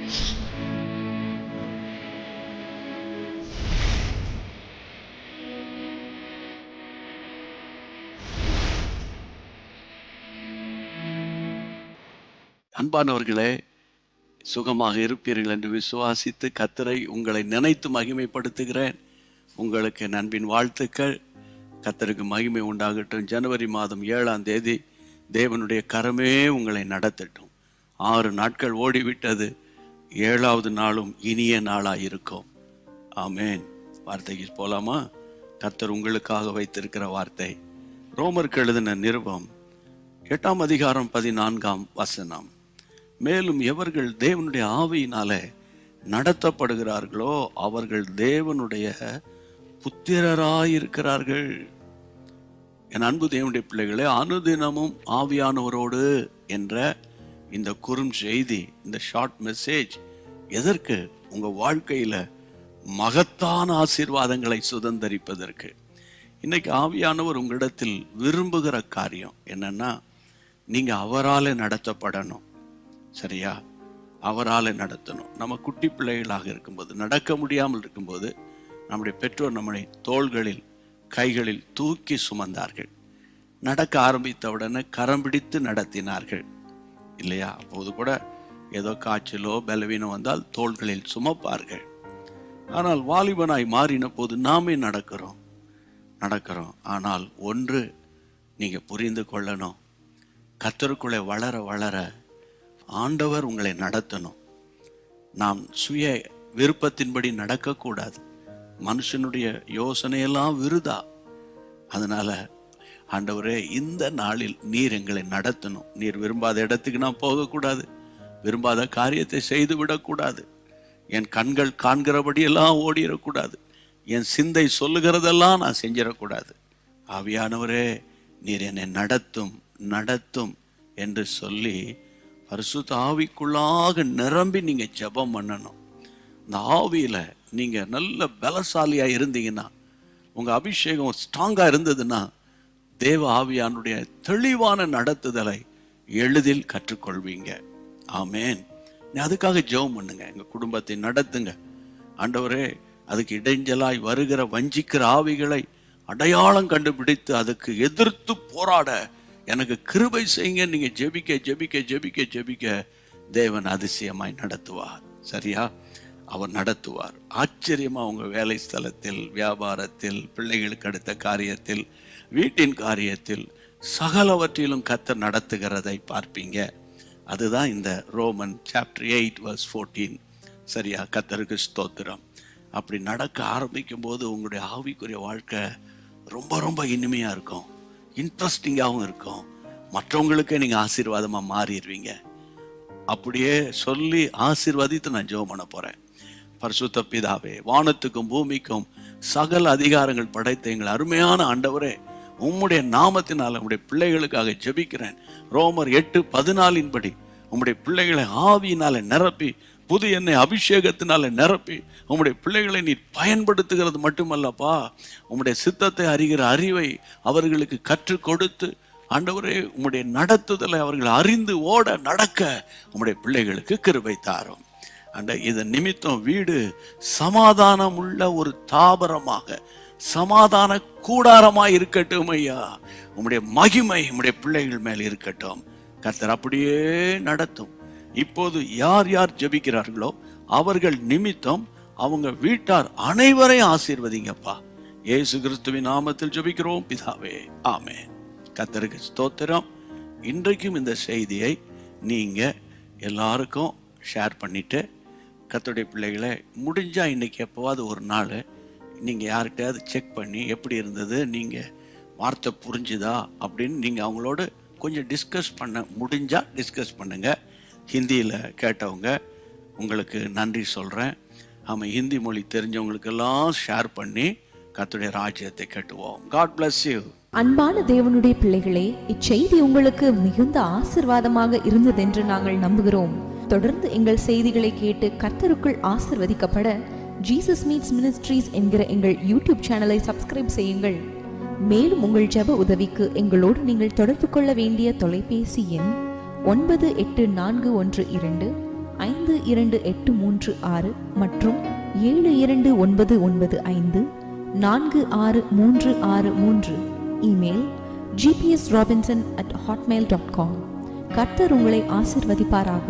அன்பானவர்களே, சுகமாக இருப்பீர்கள் என்று விசுவாசித்து கர்த்தரை உங்களை நினைத்து மகிமைப்படுத்துகிறேன். உங்களுக்கு என் அன்பின் வாழ்த்துக்கள். கர்த்தருக்கு மகிமை உண்டாகட்டும். ஜனவரி மாதம் 7ஆம் தேதி தேவனுடைய கரமே உங்களை நடத்தட்டும். 6 நாட்கள் ஓடிவிட்டது. 7வது நாளும் இனிய நாளாக இருக்கும். ஆமேன். வார்த்தைக்கு போலாமா? கர்த்தர் உங்களுக்காக வைத்திருக்கிற வார்த்தை ரோமருக்கு எழுதின நிருபம் 8ஆம் அதிகாரம் 14ஆம் வசனம். மேலும் எவர்கள் தேவனுடைய ஆவியினாலே நடத்தப்படுகிறார்களோ அவர்கள் தேவனுடைய புத்திரராயிருக்கிறார்கள். என் அன்பு தேவனுடைய பிள்ளைகளே, அனுதினமும் ஆவியானவரோடு என்ற இந்த குறும் செய்தி, இந்த ஷார்ட் மெசேஜ் எதற்கு? உங்க வாழ்க்கையில மகத்தான ஆசீர்வாதங்களை சுதந்தரிப்பதற்கு. இன்னைக்கு ஆவியானவர் உங்களிடத்தில் விரும்புகிற காரியம் என்னன்னா, நீங்க அவராலே நடத்தப்படணும். சரியா? அவரால் நடத்தணும். நம்ம குட்டி பிள்ளைகளாக இருக்கும்போது, நடக்க முடியாமல் இருக்கும்போது, நம்முடைய பெற்றோர் நம்முடைய தோள்களில் கைகளில் தூக்கி சுமந்தார்கள். நடக்க ஆரம்பித்தவுடனே கரம் பிடித்து நடத்தினார்கள் இல்லையா? அப்போது கூட ஏதோ காய்ச்சலோ பலவீனம் வந்தால் தோள்களில் சுமப்பார்கள். ஆனால் வாலிபனாய் மாறின போது நாமே நடக்கிறோம். ஆனால் ஒன்று நீங்க புரிந்து கொள்ளணும், கர்த்தருக்குள்ளே வளர வளர ஆண்டவர் உங்களை நடத்தணும். நாம் சுய விருப்பத்தின்படி நடக்கக்கூடாது. மனுஷனுடைய யோசனையெல்லாம் விருதா. அதனால ஆண்டவரே, இந்த நாளில் நீர் எங்களை நடத்தணும். நீர் விரும்பாத இடத்துக்கு நான் போகக்கூடாது. விரும்பாத காரியத்தை செய்து விடக்கூடாது. என் கண்கள் காண்கிறபடியெல்லாம் ஓடிடக்கூடாது. என் சிந்தை சொல்லுகிறதெல்லாம் நான் செஞ்சிடக்கூடாது. ஆவியானவரே, நீர் என்னை நடத்தும் என்று சொல்லி பரிசுத்த ஆவிக்குள்ளாக நிரம்பி நீங்க ஜெபம் பண்ணணும். இந்த ஆவியில நீங்க நல்ல பலசாலியா இருந்தீங்கன்னா, உங்க அபிஷேகம் ஸ்ட்ராங்கா இருந்ததுன்னா, தேவ ஆவியானுடைய தெளிவான நடத்துதலை எளிதில் கற்றுக்கொள்வீங்க. ஆமேன். அதுக்காக ஜெபம் பண்ணுங்க. எங்க குடும்பத்தை நடத்துங்க ஆண்டவரே. அதுக்கு இடைஞ்சலாய் வருகிற வஞ்சிக்கிற ஆவிகளை அடையாளம் கண்டுபிடித்து அதுக்கு எதிர்த்து போராட எனக்கு கிருபை செய்யுங்க. நீங்க ஜெபிக்க ஜெபிக்க ஜெபிக்க ஜெபிக்க தேவன் அதிசயமாய் நடத்துவார். சரியா? அவர் நடத்துவார். ஆச்சரியமா உங்க வேலை ஸ்தலத்தில், வியாபாரத்தில், பிள்ளைகளுக்கு அடுத்த காரியத்தில், வீட்டின் காரியத்தில், சகலவற்றிலும் கர்த்தர் நடத்துகிறதை பார்ப்பீங்க. அதுதான் இந்த ரோமன் சாப்டர் 8:14. சரியா? கர்த்தருக்கு ஸ்தோத்திரம். அப்படி நடக்க ஆரம்பிக்கும் போது உங்களுடைய ஆவிக்குரிய வாழ்க்கை ரொம்ப ரொம்ப இனிமையா இருக்கும், இன்ட்ரெஸ்டிங்காகவும் இருக்கும். மற்றவங்களுக்கே நீங்க ஆசீர்வாதமா மாறிடுவீங்க. அப்படியே சொல்லி ஆசீர்வாதித்து நான் ஜெபம் பண்ண போறேன். பரிசுத்த பிதாவே, வானத்துக்கும் பூமிக்கும் சகல அதிகாரங்கள் படைத்த எங்கள் அருமையான ஆண்டவரே, உம்முடைய நாமத்தினால் உம்முடைய பிள்ளைகளுக்காக ஜெபிக்கிறேன். ரோமர் 8:14 படி உம்முடைய பிள்ளைகளை ஆவியினால நிரப்பி, புது எண்ணெய் அபிஷேகத்தினால நிரப்பி, உம்முடைய பிள்ளைகளை நீ பயன்படுத்துகிறது மட்டுமல்லப்பா, உம்முடைய சித்தத்தை அறிகிற அறிவை அவர்களுக்கு கற்றுக் கொடுத்து, ஆண்டவரே, உம்முடைய நடத்துதலை அவர்கள் அறிந்து ஓட நடக்க உம்முடைய பிள்ளைகளுக்கு கிருபை தாரும். இதன் நிமித்தம் வீடு சமாதானம் உள்ள ஒரு தாபரமாக, சமாதான கூடாரமாய் இருக்கட்டும் ஐயா. உம்முடைய மகிமை உம்முடைய பிள்ளைகள் மேல் இருக்கட்டும். கர்த்தர் அப்படியே நடத்தும். இப்போது யார் யார் ஜெபிக்கிறார்களோ அவர்கள் நிமித்தம் அவங்க வீட்டார் அனைவரையும் ஆசீர்வதிங்கப்பா. இயேசு கிறிஸ்துவின் நாமத்தில் ஜெபிக்கிறோம் பிதாவே, ஆமென். கர்த்தருக்கு ஸ்தோத்திரம். இன்றைக்கும் இந்த செய்தியை நீங்க எல்லாருக்கும் ஷேர் பண்ணிட்டு, கர்த்தருடைய பிள்ளைகளை முடிஞ்சா இன்னைக்கு எப்போவாது ஒரு நாள் நீங்க யார்கிட்டயாவது செக் பண்ணி எப்படி இருந்தது, நீங்க வார்த்தை புரிஞ்சுதா அப்படின்னு நீங்க அவங்களோட கொஞ்சம் டிஸ்கஸ் பண்ண முடிஞ்சா டிஸ்கஸ் பண்ணுங்க. ஹிந்தியில் கேட்டவங்க உங்களுக்கு நன்றி சொல்கிறேன். ஆமாம், ஹிந்தி மொழி தெரிஞ்சவங்களுக்கெல்லாம் ஷேர் பண்ணி கர்த்தருடைய ராஜ்யத்தை கட்டுவோம். God bless you. அன்பான தேவனுடைய பிள்ளைகளே, இச்செய்தி உங்களுக்கு மிகுந்த ஆசீர்வாதமாக இருந்ததென்று நாங்கள் நம்புகிறோம். தொடர்ந்து எங்கள் செய்திகளை கேட்டு கர்த்தருக்குள் ஆசீர்வதிக்கப்பட ஜீசஸ் மீட்ஸ் மினிஸ்ட்ரீஸ் என்கிற எங்கள் யூடியூப் சேனலை சப்ஸ்கிரைப் செய்யுங்கள். மேலும் உங்கள் ஜெப உதவிக்கு எங்களோடு நீங்கள் தொடர்பு கொள்ள வேண்டிய தொலைபேசி எண் 984126 5286 மற்றும் 7299546363. Email gpsrobinson@hotmail.com. கர்த்தர் உங்களை ஆசீர்வதிப்பாராக.